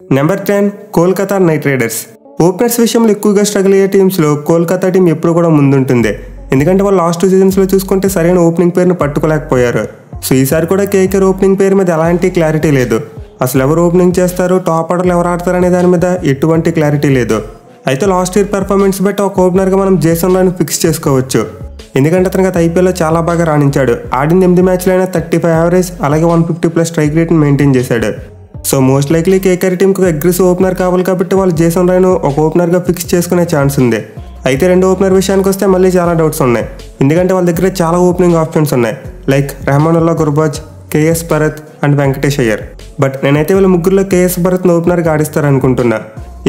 Number 10 Kolkata night riders. Openers విషయంలో ఎక్కువగా struggle అయ్యే టీమ్స్లో కోల్కతా టీం ఎప్పుడు కూడా ముందుంటుంది. ఎందుకంటే వాళ్ళు లాస్ట్ 2 సీజన్స్లో చూసుకుంటే సరైన ఓపెనింగ్ పేరును పట్టుకోలేకపోయారు. సో ఈసారి కూడా కేకేఆర్ ఓపెనింగ్ పేరు మీద ఎలాంటి క్లారిటీ లేదు. అసలు ఎవరు ఓపెనింగ్ చేస్తారు, టాప్ ఆర్డర్లు ఎవరు ఆడతారు అనే దాని మీద ఎటువంటి క్లారిటీ లేదు. అయితే లాస్ట్ ఇయర్ పెర్ఫార్మెన్స్ బట్టి ఒక ఓపెనర్గా మనం జేసన్ రాయ్ని ఫిక్స్ చేసుకోవచ్చు. ఎందుకంటే అతనికి గత ఐపీఎల్లో చాలా బాగా రాణించాడు. ఆడింది 8 మ్యాచ్లు అయినా 35 యావరేజ్ అలాగే 150+ స్ట్రైక్ రేట్ని మెయింటైన్ చేశాడు. సో మోస్ట్ లైక్లీ కేకేఆర్ టీంకి ఒక అగ్రెసివ్ ఓపెనర్ కావాలి కాబట్టి వాళ్ళు జేసన్ రాయ్ను ఒక ఓపెనర్గా ఫిక్స్ చేసుకునే ఛాన్స్ ఉంది. అయితే రెండో ఓపెనర్ విషయానికి వస్తే మళ్ళీ చాలా డౌట్స్ ఉన్నాయి. ఎందుకంటే వాళ్ళ దగ్గర చాలా ఓపెనింగ్ ఆప్షన్స్ ఉన్నాయి, like Rahmanullah Gurbaz, KS Bharat and Venkatesh Iyer. But నేనైతే వీళ్ళ ముగ్గురులో కేఎస్ భరత్ను ఓపెనర్గా ఆడిస్తారనుకుంటున్నా.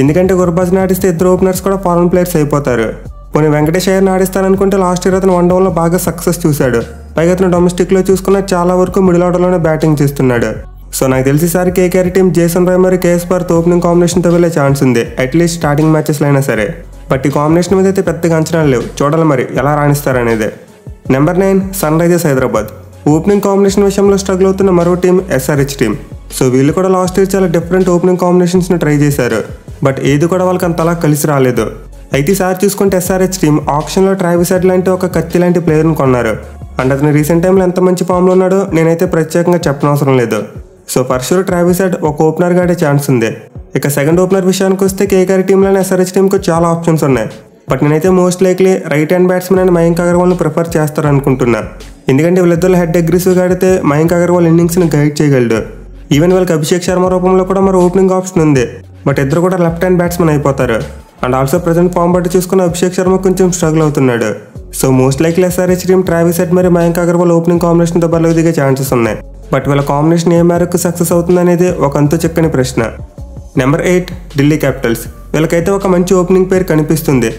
ఎందుకంటే గుర్బాజ్ని ఆడిస్తే ఇద్దరు ఓపెనర్స్ కూడా ఫారెన్ ప్లేయర్స్ అయిపోతారు. పోనీ వెంకటేష్ అయ్యర్ని ఆడిస్తారనుకుంటే లాస్ట్ ఇయర్ అతను 1 డౌన్లో బాగా సక్సెస్ చూశాడు. పైగా అతను డొమెస్టిక్లో చూసుకున్న చాలా వరకు మిడిల్ ఆర్డర్లోనే బ్యాటింగ్ చేస్తున్నాడు. సో నాకు తెలిసి ఈసారి కేకేఆర్ టీం జేసన్ రాయ్ మరియు కేఎస్ భరత్ ఓపెనింగ్ కాంబినేషన్తో వెళ్ళే ఛాన్స్ ఉంది, అట్లీస్ట్ స్టార్టింగ్ మ్యాచెస్లో అయినా సరే. బట్ ఈ కాంబినేషన్ మీద అయితే పెద్దగా అంచనాలు లేవు, చూడాలి మరి ఎలా రాణిస్తారనేది. Number 9 Sunrisers Hyderabad. Opening combination విషయంలో స్ట్రగుల్ అవుతున్న మరో టీం ఎస్ఆర్హెచ్ టీం. సో వీళ్ళు కూడా లాస్ట్ ఇయర్ చాలా డిఫరెంట్ ఓపెనింగ్ కాంబినేషన్స్ని ట్రై చేశారు. బట్ ఏది కూడా వాళ్ళకి అంతలా కలిసి రాలేదు. అయితే ఈసారి చూసుకుంటే ఎస్ఆర్హెచ్ టీం ఆప్షన్లో ట్రావిస్ హెడ్ లాంటి ఒక కత్తి లాంటి ప్లేయర్ని కొన్నారు. అండ్ అతను రీసెంట్ టైంలో ఎంత మంచి ఫామ్లో ఉన్నాడో నేనైతే ప్రత్యేకంగా చెప్పనవసరం లేదు. So for sure Travis head ఒక ఓపెనర్గా ఆడే ఛాన్స్ ఉంది. ఇక సెకండ్ ఓపెనర్ విషయానికి వస్తే కేకేఆర్ టీంలోనే ఎస్ఆర్హెచ్ టీంకు చాలా ఆప్షన్స్ ఉన్నాయి. బట్ నేనైతే most likely right hand batsmen అని మయాంక్ అగర్వాల్ని ప్రిఫర్ చేస్తారనుకుంటున్నా. ఎందుకంటే వీళ్ళిద్దరు హెడ్ అగ్రెసివ్గా ఆడితే మయాంక్ అగర్వాల్ ఇన్నింగ్స్ని గైడ్ చేయగలడు. ఈవెన్ వాళ్ళకి అభిషేక్ శర్మ రూపంలో కూడా మరో ఓపెనింగ్ ఆప్షన్ ఉంది. బట్ ఇద్దరు కూడా లెఫ్ట్ హ్యాండ్ బ్యాట్స్మెన్ అయిపోతారు. అండ్ ఆల్సో ప్రజెంట్ ఫామ్ బట్టి చూసుకున్న అభిషేక్ శర్మ కొంచెం స్ట్రగుల్ అవుతున్నాడు. So most likely SRH team Travis head మరియు మయాంక్ అగర్వాల్ ఓపెనింగ్ కాంబినేషన్తో బరిలోకి దిగే ఛాన్సెస్ ఉన్నాయి. బట్ వీళ్ళ కాంబినేషన్ ఏ మేరకు సక్సెస్ అవుతుంది అనేది ఒక అంతు చిక్కని ప్రశ్న. Number 8 Delhi Capitals. వీళ్ళకైతే ఒక మంచి ఓపెనింగ్ పేరు కనిపిస్తుంది.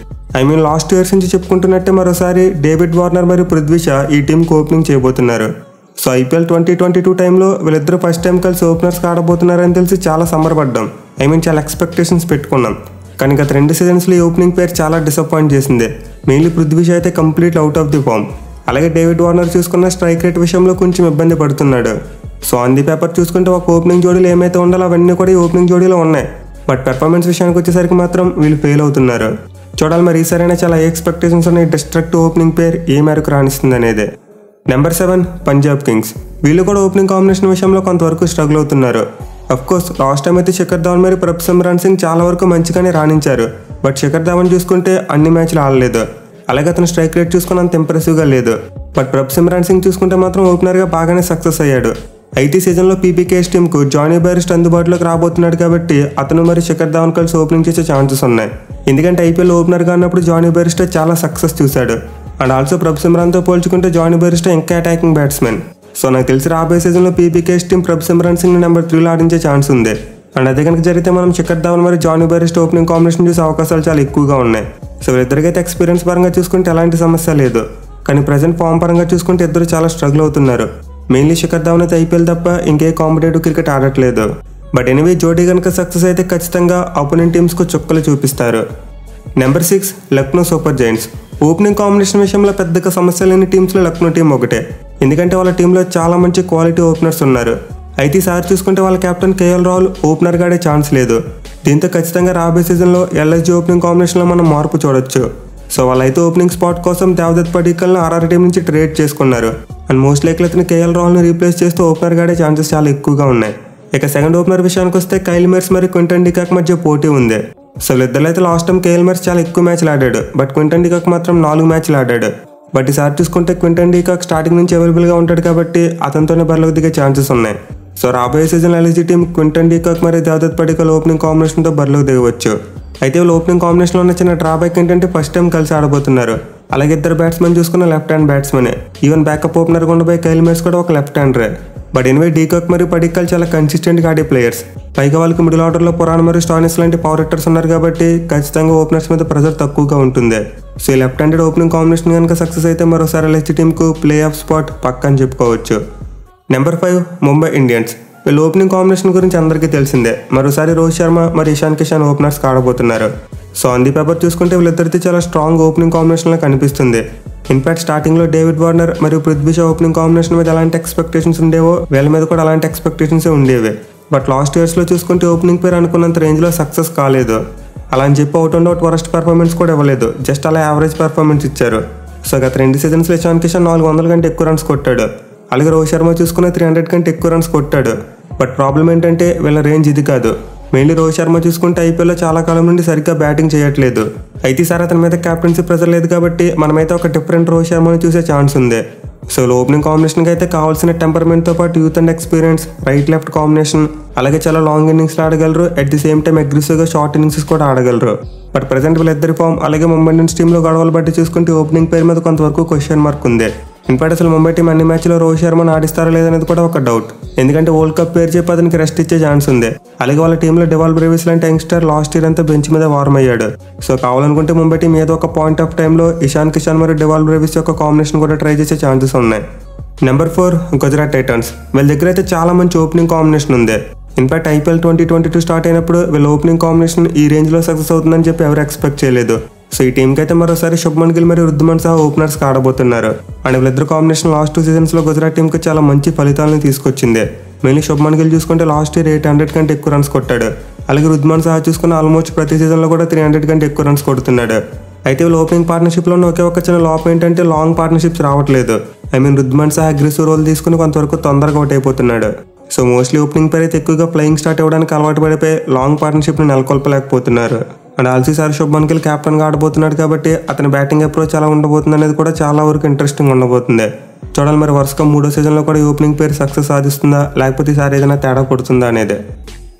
లాస్ట్ ఇయర్స్ నుంచి చెప్పుకుంటున్నట్టే మరోసారి డేవిడ్ వార్నర్ మరియు పృథ్వీ షా ఈ టీంకి ఓపెనింగ్ చేయబోతున్నారు. సో ఐపీఎల్ 2022 టైంలో వీళ్ళిద్దరూ ఫస్ట్ టైం కలిసి ఓపెనర్స్కి ఆడబోతున్నారని తెలిసి చాలా సంబరపడ్డాం. చాలా ఎక్స్పెక్టేషన్స్ పెట్టుకున్నాం. కానీ గత 2 సీజన్స్లో ఈ ఓపెనింగ్ పేరు చాలా డిసప్పాయింట్ చేసింది. మెయిన్లీ పృథ్వీ షా అయితే complete out of the form. అలాగే డేవిడ్ వార్నర్ చూసుకున్న స్ట్రైక్ రేట్ విషయంలో కొంచెం ఇబ్బంది పడుతున్నాడు. సో ఆన్ ది పేపర్ చూసుకుంటే ఒక ఓపెనింగ్ జోడీలు ఏమైతే ఉండాలో అవన్నీ కూడా ఈ ఓపెనింగ్ జోడీలో ఉన్నాయి. బట్ పెర్ఫార్మెన్స్ విషయానికి వచ్చేసరికి మాత్రం వీళ్ళు ఫెయిల్ అవుతున్నారు. చూడాలి మరి ఈసారైనా చాలా ఎక్స్పెక్టేషన్స్ ఉన్నాయి డిస్ట్రక్టివ్ ఓపెనింగ్ పేరు ఏ మేరకు రాణిస్తుంది అనేది. Number 7 Punjab Kings. వీళ్ళు కూడా ఓపెనింగ్ కాంబినేషన్ విషయంలో కొంతవరకు స్ట్రగుల్ అవుతున్నారు. అఫ్కోర్స్ లాస్ట్ టైం అయితే శిఖర్ ధవన్ మరియు ప్రభ్ సింగ్ చాలా వరకు మంచిగానే రాణించారు. బట్ శిఖర్ ధవన్ చూసుకుంటే అన్ని మ్యాచ్లు ఆడలేదు. అలాగే అతను స్ట్రైక్ రేట్ చూసుకుని అంత ఇంప్రెసివ్గా లేదు. బట్ ప్రభ్ సింగ్ చూసుకుంటే మాత్రం ఓపెనర్గా బాగానే సక్సెస్ అయ్యాడు. అయితే సీజన్లో పీపీకేఎస్ టీంకు జానీ బెయిర్స్టో అందుబాటులోకి రాబోతున్నాడు కాబట్టి అతను మరి శిఖర్ ధవన్ కలిసి ఓపెనింగ్ చేసే ఛాన్సెస్ ఉన్నాయి. ఎందుకంటే ఐపీఎల్ ఓపెనర్గా ఉన్నప్పుడు జానీ బెయిర్స్టో చాలా సక్సెస్ చూశాడు. అండ్ ఆల్సో ప్రభ్ సిమ్రాన్తో పోల్చుకుంటే జానీ బెయిర్స్టో ఇంకా అటాకింగ్ బ్యాట్స్మెన్. సో నాకు తెలిసి రాబోయే సీజన్లో పీపీకేఎస్ టీం ప్రభ్ సింగ్ని నెంబర్ 3లో ఆడించే ఛాన్స్ ఉంది. అండ్ అదే కనుక జరిగితే మనం శిఖర్ ధవన్ మరియు జానీ బెయిర్స్టో ఓపెనింగ్ కాంబినేషన్ చూసే అవకాశాలు చాలా ఎక్కువగా ఉన్నాయి. సో వీళ్ళిద్దరికైతే ఎక్స్పీరియన్స్ పరంగా చూసుకుంటే ఎలాంటి సమస్య లేదు. కానీ ప్రజెంట్ ఫామ్ పరంగా చూసుకుంటే ఇద్దరు చాలా స్ట్రగుల్ అవుతున్నారు. మెయిన్లీ శిఖర్ ధవన్ అయితే ఐపీఎల్ తప్ప ఇంకే కాంపిటేటివ్ క్రికెట్ ఆడట్లేదు. బట్ ఎనీవే జోడీ కనుక సక్సెస్ అయితే ఖచ్చితంగా అపోనెంట్ టీమ్స్కు చుక్కలు చూపిస్తారు. Number 6 Lucknow super Giants. Opening combination విషయంలో పెద్దగా సమస్య లేని టీమ్స్లో లక్నో టీం ఒకటే. ఎందుకంటే వాళ్ళ టీంలో చాలా మంచి క్వాలిటీ ఓపెనర్స్ ఉన్నారు. అయితే ఈసారి చూసుకుంటే వాళ్ళ కెప్టెన్ కేఎల్ రాహుల్ ఓపెనర్గా ఆడే ఛాన్స్ లేదు. దీంతో ఖచ్చితంగా రాబోయే సీజన్లో ఎల్ఎస్జీ ఓపెనింగ్ కాంబినేషన్లో మనం మార్పు చూడొచ్చు. సో వాళ్ళైతే ఓపెనింగ్ స్పాట్ కోసం దేవదత్ పడిక్కల్ని ఆర్ఆర్ టీం నుంచి ట్రేడ్ చేసుకున్నారు. అండ్ మోస్ట్ లైక్లీ అతను కేఎల్ రాహుల్ని రీప్లేస్ చేస్తూ ఓపెనర్గా ఆడే ఛాన్సెస్ చాలా ఎక్కువగా ఉన్నాయి. ఇక సెకండ్ ఓపెనర్ విషయానికి వస్తే కైల్ మెర్స్ మరియు క్వింటన్ డికాక్ మధ్య పోటీ ఉంది. సో వీళ్ళిద్దరు అయితే లాస్ట్ టైం కేఎల్ మెర్స్ చాలా ఎక్కువ మ్యాచ్లు ఆడాడు. బట్ క్వింటన్ డికాక్ మాత్రం 4 మ్యాచ్లు ఆడాడు. బట్ ఈసారి చూసుకుంటే క్వింటన్ డికాక్ స్టార్టింగ్ నుంచి అవైలబుల్గా ఉంటాడు కాబట్టి అతనితోనే బరిలోకి దిగే ఛాన్సెస్ ఉన్నాయి. సో రాబోయే season LSG team Quinton de Kock మరియు దేవదత్ పడిక్కల్ ఓపెనింగ్ కాంబినేషన్తో బరిలోకి దిగవచ్చు. అయితే వీళ్ళు ఓపెనింగ్ కాంబినేషన్లో ఉన్న చిన్న డ్రాబ్యాక్ ఏంటంటే ఫస్ట్ టైం కలిసి ఆడబోతున్నారు. అలాగే ఇద్దరు బ్యాట్స్మెన్ చూసుకున్న లెఫ్ట్ హ్యాండ్ బ్యాట్స్మెనే. ఈవెన్ బ్యాకప్ ఓపెనర్గా ఉండబోయే కైల్ మెర్స్ కూడా ఒక లెఫ్ట్ హ్యాండరే. బట్ ఎనివే డికాక్ మరియు పడిక్కల్ చాలా కన్సిస్టెంట్గా ఆడే ప్లేయర్స్. పైగా వాళ్ళకి మిడిల్ ఆర్డర్లో పురాణ్ మరియు స్టాయినిస్ లాంటి పవర్ హిట్టర్స్ ఉన్నారు కాబట్టి ఖచ్చితంగా ఓపెనర్స్ మీద ప్రెజర్ తక్కువగా ఉంటుంది. సో ఈ లెఫ్ట్ హ్యాండెడ్ ఓపెనింగ్ కాంబినేషన్ కనుక సక్సెస్ అయితే మరోసారి ఎల్ఎస్జీ టీంకు ప్లే ఆఫ్ స్పాట్ పక్క అని చెప్పుకోవచ్చు. Number 5 Mumbai Indians. వీళ్ళ ఓపెనింగ్ కాంబినేషన్ గురించి అందరికీ తెలిసిందే. మరోసారి రోహిత్ శర్మ మరియు ఇషాన్ కిషన్ ఓపెనర్స్కి ఆడబోతున్నారు. సో ఆన్ ది పేపర్ చూసుకుంటే వీళ్ళిద్దరితో చాలా స్ట్రాంగ్ ఓపెనింగ్ కాంబినేషన్లో కనిపిస్తుంది. ఇన్ఫాక్ట్ స్టార్టింగ్లో డేవిడ్ వార్నర్ మరియు పృథ్వీ షా ఓపెనింగ్ కాంబినేషన్ మీద ఎలాంటి ఎక్స్పెక్టేషన్స్ ఉండేవో వీళ్ళ మీద కూడా అలాంటి ఎక్స్పెక్టేషన్స్ ఉండేవి. బట్ లాస్ట్ ఇయర్స్లో చూసుకుంటే ఓపెనింగ్ పేరు అనుకున్నంత రేంజ్లో సక్సెస్ కాలేదు. అలా అని చెప్పి out and out worst performance కూడా ఇవ్వలేదు, జస్ట్ అలా యావరేజ్ పర్ఫార్మెన్స్ ఇచ్చారు. సో గత 2 సీజన్స్లో ఇషాన్ కిషన్ 400 కంటే ఎక్కువ రన్స్ కొట్టాడు. అలాగే రోహిత్ శర్మ చూసుకున్న 300 కంటే ఎక్కువ రన్స్ కొట్టాడు. బట్ ప్రాబ్లం ఏంటంటే వీళ్ళ రేంజ్ ఇది కాదు. మెయిన్లీ రోహిత్ శర్మ చూసుకుంటే ఐపీఎల్లో చాలా కాలం నుండి సరిగ్గా బ్యాటింగ్ చేయట్లేదు. అయితే ఈసారి అతని మీద క్యాప్టెన్సీ ప్రెజర్ లేదు కాబట్టి మనమైతే ఒక డిఫరెంట్ రోహిత్ శర్మని చూసే ఛాన్స్ ఉంది. సో ఓపెనింగ్ కాంబినేషన్కి అయితే కావాల్సిన టెంపర్మెంట్తో పాటు youth and experience, right left combination, అలాగే చాలా లాంగ్ ఇన్నింగ్స్లో ఆడగలరు. అట్ ది సేమ్ టైం అగ్రెసివ్గా షార్ట్ ఇన్నింగ్స్ కూడా ఆడగలరు. బట్ ప్రజెంట్ వీళ్ళిద్దరి ఫామ్ అలాగే ముంబై ఇండియన్స్ టీంలో గొడవలు బట్టి చూసుకుంటే ఓపెనింగ్ పేరు మీద కొంతవరకు క్వశ్చన్ మార్క్ ఉంది. ఇన్ఫాక్ట్ అసలు ముంబై టీం అన్ని మ్యాచ్లో రోహిత్ శర్మను ఆడిస్తారా లేదనేది కూడా ఒక డౌట్. ఎందుకంటే వరల్డ్ కప్ పేరు చెప్పి అతనికి రెస్ట్ ఇచ్చే ఛాన్స్ ఉంది. అలాగే వాళ్ళ టీంలో డెవాల్ బ్రేవిస్ లాంటి యంగ్స్టర్ లాస్ట్ ఇయర్ అంతా బెంచ్ మీద వార్మ్ అయ్యాడు. సో కావాలనుకుంటే ముంబై టీం ఏదో ఒక పాయింట్ ఆఫ్ టైంలో ఇషాన్ కిషన్ మరియు డెవాల్ బ్రేవిస్ యొక్క కాంబినేషన్ కూడా ట్రై చేసే ఛాన్సెస్ ఉన్నాయి. Number 4 Gujarat Titans. వీళ్ళ దగ్గర అయితే చాలా మంచి ఓపెనింగ్ కాంబినేషన్ ఉంది. ఇన్ఫాక్ట్ ఐపీఎల్ 2022 స్టార్ట్ అయినప్పుడు వీళ్ళ ఓపెనింగ్ కాంబినేషన్ ఈ రేంజ్లో సక్సెస్ అవుతుందని చెప్పి ఎవరు ఎక్స్పెక్ట్ చేయలేదు. సో ఈ టీంకి అయితే మరోసారి శుభ్మన్ గిల్ మరియు రుద్దుమన్ సహా ఓపెనర్స్ ఆడబోతున్నారు. అండ్ వీళ్ళిద్దరు కాంబినేషన్ లాస్ట్ 2 సీజన్స్లో గుజరాత్ టీంకి చాలా మంచి ఫలితాలను తీసుకొచ్చింది. మెయిన్లీ శుభ్మన్ గిల్ చూసుకుంటే లాస్ట్ ఇయర్ 800 కంటే ఎక్కువ రన్స్ కొట్టాడు. అలాగే రుద్దుమన్ సహా చూసుకున్న ఆల్మోస్ట్ ప్రతి సీజన్లో కూడా 300 కంటే ఎక్కువ రన్స్ కొడుతున్నాడు. అయితే వీళ్ళు ఓపెనింగ్ పార్ట్నర్షిప్లో ఒకే ఒక చిన్న లాప్ ఏంటంటే లాంగ్ పార్ట్నర్షిప్స్ రావట్లేదు. రుద్దుమన్ సహా అగ్రెసివ్ రోల్ తీసుకుని కొంతవరకు తొందరగా అవుట్ అయిపోతున్నాడు. సో మోస్ట్లీ ఓపెనింగ్ పేరు అయితే ఎక్కువగా ఫ్లయింగ్ స్టార్ట్ అవ్వడానికి అలవాటు పడిపోయి లాంగ్ పార్ట్నర్షిప్ని నెలకొల్పలేకపోతున్నారు. అండ్ ఆల్సీ సార్ శుభ్మన్ గిల్ క్యాప్టెన్గా ఆడబోతున్నాడు కాబట్టి అతని బ్యాటింగ్ అప్రోచ్ ఎలా ఉండబోతుంది అనేది కూడా చాలా వరకు ఇంట్రెస్టింగ్ ఉండబోతుంది. చూడాలి మరి వరుసగా 3వ సీజన్లో కూడా ఈ ఓపెనింగ్ పేరు సక్సెస్ సాధిస్తుందా లేకపోతే ఈసారి ఏదైనా తేడా కొడుతుందా అనేది.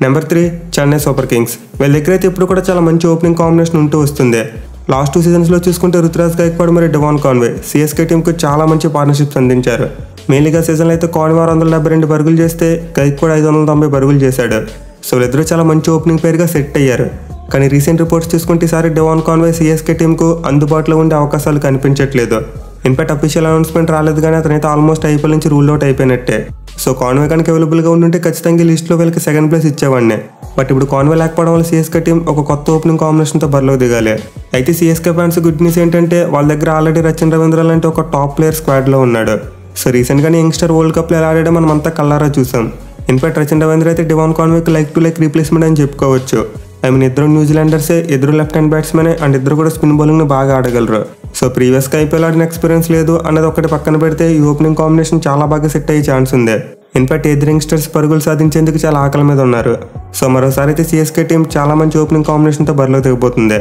Number 3 Chennai super Kings. వీళ్ళ దగ్గర అయితే ఇప్పుడు కూడా చాలా మంచి ఓపెనింగ్ కాంబినేషన్ ఉంటూ వస్తుంది. లాస్ట్ 2 సీజన్స్లో చూసుకుంటే రుతురాజ్ గైక్వాడ్ మరియు డెవాన్ కాన్వే సిఎస్కే టీంకు చాలా మంచి పార్ట్నర్షిప్స్ అందించారు. మెయిన్లీగా సీజన్లో అయితే కాన్వే 672 పరుగులు చేస్తే గైక్వాడ్ 590 పరుగులు చేశాడు. సో వీళ్ళిద్దరూ చాలా మంచి ఓపెనింగ్ పేరుగా సెట్ అయ్యారు. కానీ రీసెంట్ రిపోర్ట్స్ చూసుకుంటే ఈసారి డెవాన్ కాన్వే సిఎస్కే టీంకు అందుబాటులో ఉండే అవకాశాలు కనిపించట్లేదు. ఇన్ఫాక్ట్ అఫీషియల్ అనౌన్స్మెంట్ రాలేదు కానీ అతనైతే ఆల్మోస్ట్ ఐపీఎల్ నుంచి రూల్ అవుట్ అయిపోయినట్టే. సో కాన్వే కనుక అవైలబుల్గా ఉండుంటే ఖచ్చితంగా లిస్ట్లో వీళ్ళకి 2nd ప్లేస్ ఇచ్చేవాడిని. బట్ ఇప్పుడు కాన్వే లేకపోవడం వల్ల సిఎస్కే టీం ఒక కొత్త ఓపెనింగ్ కాంబినేషన్తో బరిలోకి దిగాలి. అయితే సిఎస్కే ఫ్యాన్స్ గుడ్ న్యూస్ ఏంటంటే వాళ్ళ దగ్గర ఆల్రెడీ రచిన్ రవీంద్ర లాంటి ఒక టాప్ ప్లేయర్ స్క్వాడ్లో ఉన్నాడు. సో రీసెంట్గానే యంగ్స్టర్ వరల్డ్ కప్లో ఎలా ఆడడం మనం అంతా కల్లారా చూసాం. ఇన్ఫాక్ట్ రచిన్ రవీంద్ర అయితే డివాన్ కాన్వేకి లైక్ టు లైక్ రీప్లేస్మెంట్ అని చెప్పుకోవచ్చు. ఇద్దరు న్యూజిలాండర్సే, ఇద్దరు లెఫ్ట్ హ్యాండ్ బ్యాట్స్మెన్ అండ్ ఇద్దరు కూడా స్పిన్ బౌలింగ్ని బాగా ఆడగలరు. సో ప్రీవియస్గా ఐపీఎల్ ఆడిన ఎక్స్పీరియన్స్ లేదు అన్నది ఒకటి పక్కన పెడితే ఈ ఓపెనింగ్ కాంబినేషన్ చాలా బాగా సెట్ అయ్యే ఛాన్స్ ఉంది. ఇన్ఫాక్ట్ ఇద్దరు యంగ్స్టర్స్ పరుగులు సాధించేందుకు చాలా ఆకలి మీద ఉన్నారు. సో మరోసారి అయితే సిఎస్కే టీం చాలా మంచి ఓపెనింగ్ కాంబినేషన్తో బరిలో దిగబోతుంది.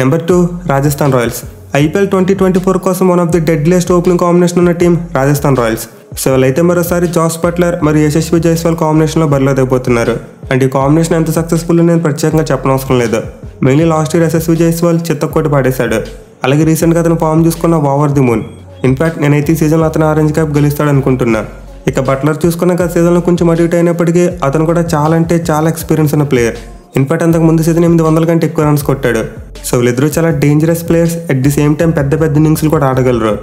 Number 2 Rajasthan Royals. ఐపీఎల్ 2024 కోసం one of the deadliest opening combination ఉన్న టీం రాజస్థాన్ రాయల్స్. సో వాళ్ళైతే మరోసారి జాస్ బట్లర్ మరియు యశస్వి జైస్వాల్ కాంబినేషన్లో బరిలో దిగబోతున్నారు. అండ్ ఈ కాంబినేషన్ ఎంత సక్సెస్ఫుల్ నేను ప్రత్యేకంగా చెప్పనవసరం లేదు. Mainly last year Yashasvi Jaiswal చిత్తకొట్టి పాడేశాడు. అలాగే రీసెంట్గా అతను ఫామ్ చూసుకున్న ఓవర్ ది మూన్. ఇన్ఫాక్ట్ నేనైతే ఈ సీజన్లో అతను ఆరెంజ్ క్యాప్ గెలుస్తాడు అనుకుంటున్నా. ఇక బట్లర్ చూసుకున్న గత సీజన్లో కొంచెం అటు ఇటు అయినప్పటికీ అతను కూడా చాలా అంటే చాలా ఎక్స్పీరియన్స్ ఉన్న ప్లేయర్. ఇన్ఫాక్ట్ అంతకు ముందు సీజన్ 800 కంటే ఎక్కువ రన్స్ కొట్టాడు. సో వీళ్ళిద్దరూ చాలా dangerous players, at the same time పెద్ద పెద్ద ఇన్నింగ్స్లు కూడా ఆడగలరు.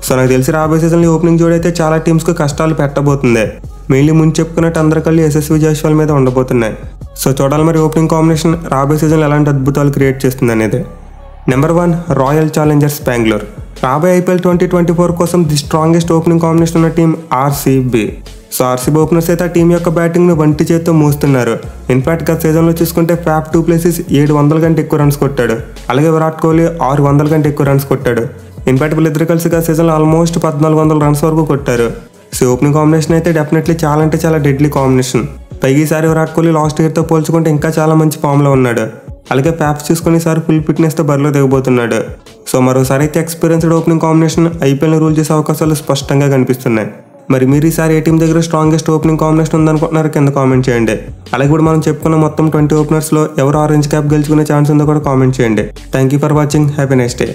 సో నాకు తెలిసి రాబోయే సీజన్లో ఓపెనింగ్ జోడీ అయితే చాలా టీమ్స్కి కష్టాలు పెట్టబోతుంది. మెయిన్లీ ముందు చెప్పుకున్నట్టు అందరి కళ్ళు యశస్వి జైస్వాల్ మీద ఉండబోతున్నాయి. సో చూడాలి మరి ఓపెనింగ్ కాంబినేషన్ రాబోయే సీజన్లో ఎలాంటి అద్భుతాలు క్రియేట్ చేస్తుంది అనేది. Number 1 royal Challengers Bengaluru. రాబోయే ఐపీఎల్ 2024 కోసం ది స్ట్రాంగెస్ట్ ఓపెనింగ్ కాంబినేషన్ ఉన్న team RCB. So RCB openers అయితే ఆ టీం యొక్క బ్యాటింగ్ను వంటి చేత్తో మోస్తున్నారు. ఇన్ఫాక్ట్ గత సీజన్లో చూసుకుంటే ఫ్యాప్ 2 ప్లేసెస్ 700 కంటే ఎక్కువ రన్స్ కొట్టాడు. అలాగే విరాట్ కోహ్లీ 600 కంటే ఎక్కువ రన్స్ కొట్టాడు. ఇన్ఫాక్ట్ వీళ్ళిద్దరు కలిసి గత సీజన్లో ఆల్మోస్ట్ 1400 రన్స్ వరకు కొట్టారు. సో ఓపెనింగ్ కాంబినేషన్ అయితే డెఫినెట్లీ చాలా అంటే చాలా డెడ్లీ కాంబినేషన్. పైగా ఈసారి విరాట్ కోహ్లీ లాస్ట్ ఇయర్తో పోల్చుకుంటే ఇంకా చాలా మంచి ఫామ్లో ఉన్నాడు. అలాగే ఫ్యాప్స్ చూసుకుని ఈసారి ఫుల్ ఫిట్నెస్తో బరిలో దిగబోతున్నాడు. సో మరోసారి అయితే experienced opening combination IPL rule చేసే అవకాశాలు స్పష్టంగా కనిపిస్తున్నాయి. మరి మీరు ఈసారి ఏ టీం దగ్గర స్ట్రాంగెస్ట్ ఓపెనింగ్ కాంబినేషన్ ఉందనుకుంటున్నారు కింద కామెంట్ చేయండి. అలాగే కూడా మనం చెప్పుకున్న మొత్తం 20 ఓపెనర్స్లో ఎవరు ఆరెంజ్ క్యాప్ గెలుచుకునే ఛాన్స్ ఉందో కూడా కామెంట్ చేయండి. Thank you for watching. Happy next day.